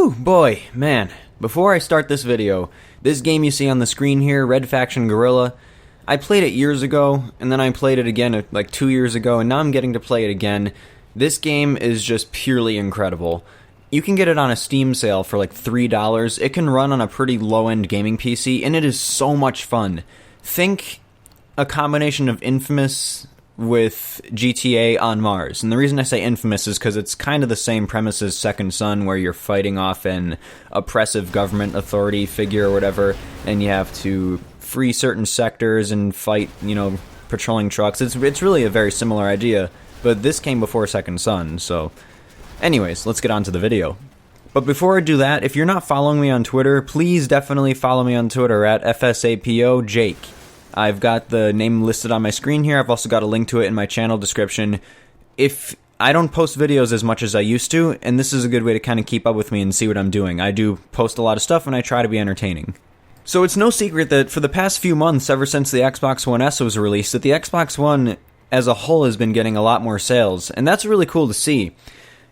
Whew, boy, man. Before I start this video, this game you see on the screen here, Red Faction Guerrilla, I played it years ago, and then I played it again like 2 years ago, and now I'm getting to play it again. This game is just purely incredible. You can get it on a Steam sale for like $3. It can run on a pretty low-end gaming PC, and it is so much fun. Think a combination of Infamous with GTA on Mars. And the reason I say Infamous is because it's kind of the same premise as Second Son, where you're fighting off an oppressive government authority figure or whatever, and you have to free certain sectors and fight, patrolling trucks. It's really a very similar idea, but this came before Second Son, so... Anyways, let's get on to the video. But before I do that, if you're not following me on Twitter, please definitely follow me on Twitter at FSAPOJake. I've got the name listed on my screen here. I've also got a link to it in my channel description. If I don't post videos as much as I used to, and this is a good way to kind of keep up with me and see what I'm doing. I do post a lot of stuff, and I try to be entertaining. So it's no secret that for the past few months, ever since the Xbox One S was released, that the Xbox One as a whole has been getting a lot more sales, and that's really cool to see.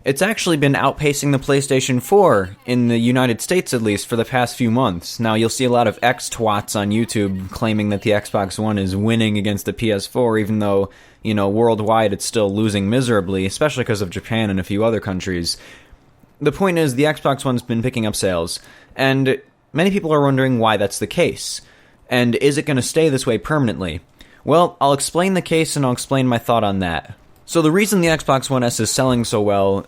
It's actually been outpacing the PlayStation 4, in the United States at least, for the past few months. Now, you'll see a lot of X-twats on YouTube claiming that the Xbox One is winning against the PS4, even though, worldwide it's still losing miserably, especially because of Japan and a few other countries. The point is, the Xbox One's been picking up sales, and many people are wondering why that's the case. And is it going to stay this way permanently? Well, I'll explain the case and I'll explain my thought on that. So the reason the Xbox One S is selling so well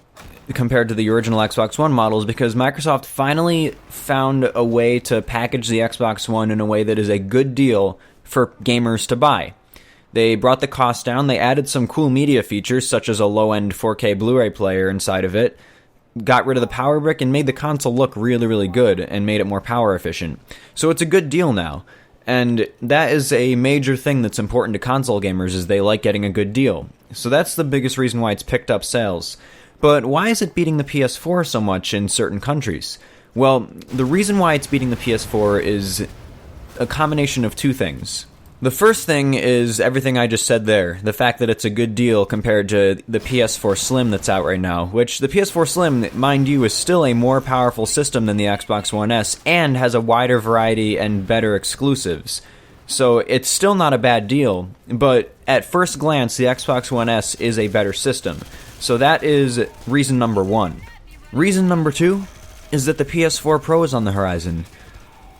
compared to the original Xbox One model is because Microsoft finally found a way to package the Xbox One in a way that is a good deal for gamers to buy. They brought the cost down, they added some cool media features such as a low-end 4K Blu-ray player inside of it, got rid of the power brick and made the console look really, really good and made it more power efficient. So it's a good deal now. And that is a major thing that's important to console gamers, is they like getting a good deal. So that's the biggest reason why it's picked up sales. But why is it beating the PS4 so much in certain countries? Well, the reason why it's beating the PS4 is a combination of two things. The first thing is everything I just said there, the fact that it's a good deal compared to the PS4 Slim that's out right now, which the PS4 Slim, mind you, is still a more powerful system than the Xbox One S and has a wider variety and better exclusives. So it's still not a bad deal, but at first glance, the Xbox One S is a better system. So that is reason number one. Reason number two is that the PS4 Pro is on the horizon.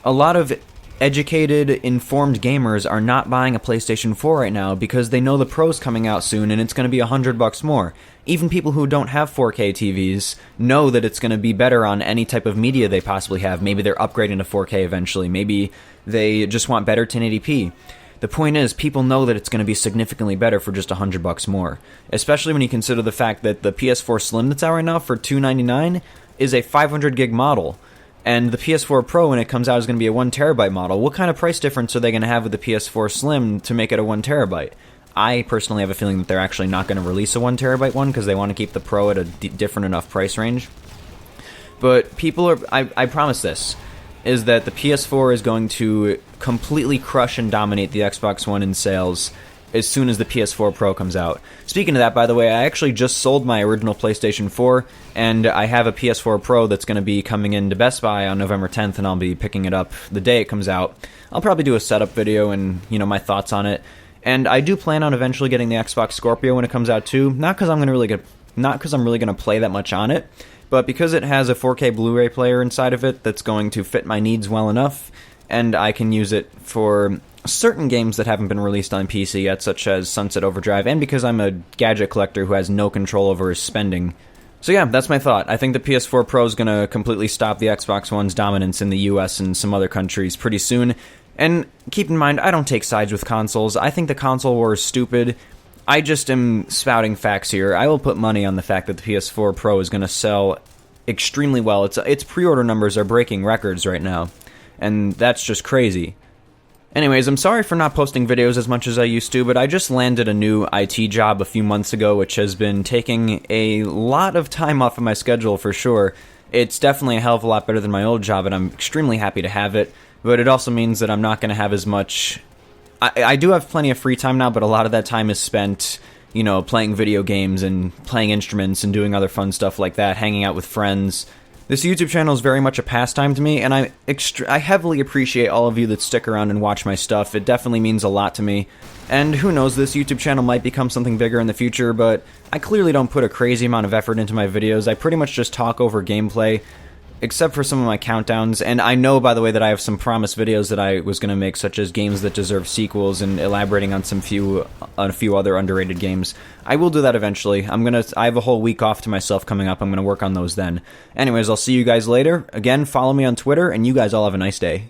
A lot of educated, informed gamers are not buying a PlayStation 4 right now because they know the Pro's coming out soon and it's going to be $100 more. Even people who don't have 4K TVs know that it's going to be better on any type of media they possibly have. Maybe they're upgrading to 4K eventually. Maybe they just want better 1080p. The point is, people know that it's going to be significantly better for just $100 more. Especially when you consider the fact that the PS4 Slim that's out right now for $299 is a 500 gig model. And the PS4 Pro, when it comes out, is going to be a 1TB model. What kind of price difference are they going to have with the PS4 Slim to make it a 1TB? I personally have a feeling that they're actually not going to release a 1TB one because they want to keep the Pro at a different enough price range. But people are... I promise this, is that the PS4 is going to completely crush and dominate the Xbox One in sales as soon as the PS4 Pro comes out. Speaking of that, by the way, I actually just sold my original PlayStation 4, and I have a PS4 Pro that's going to be coming into Best Buy on November 10th, and I'll be picking it up the day it comes out. I'll probably do a setup video and, my thoughts on it. And I do plan on eventually getting the Xbox Scorpio when it comes out too, not because I'm really going to play that much on it, but because it has a 4K Blu-ray player inside of it that's going to fit my needs well enough, and I can use it for certain games that haven't been released on PC yet, such as Sunset Overdrive, and because I'm a gadget collector who has no control over his spending. So yeah, that's my thought. I think the PS4 Pro is going to completely stop the Xbox One's dominance in the US and some other countries pretty soon. And keep in mind, I don't take sides with consoles. I think the console war is stupid. I just am spouting facts here. I will put money on the fact that the PS4 Pro is going to sell extremely well. Its pre-order numbers are breaking records right now, and that's just crazy. Anyways, I'm sorry for not posting videos as much as I used to, but I just landed a new IT job a few months ago, which has been taking a lot of time off of my schedule for sure. It's definitely a hell of a lot better than my old job, and I'm extremely happy to have it, but it also means that I'm not going to have as much... I do have plenty of free time now, but a lot of that time is spent, playing video games and playing instruments and doing other fun stuff like that, hanging out with friends. This YouTube channel is very much a pastime to me, and I heavily appreciate all of you that stick around and watch my stuff. It definitely means a lot to me. And who knows, this YouTube channel might become something bigger in the future, but I clearly don't put a crazy amount of effort into my videos. I pretty much just talk over gameplay, except for some of my countdowns. And I know, by the way, that I have some promised videos that I was going to make, such as games that deserve sequels and elaborating on a few other underrated games. I will do that eventually. I have a whole week off to myself coming up. I'm going to work on those then. Anyways, I'll see you guys later. Again, follow me on Twitter, and you guys all have a nice day.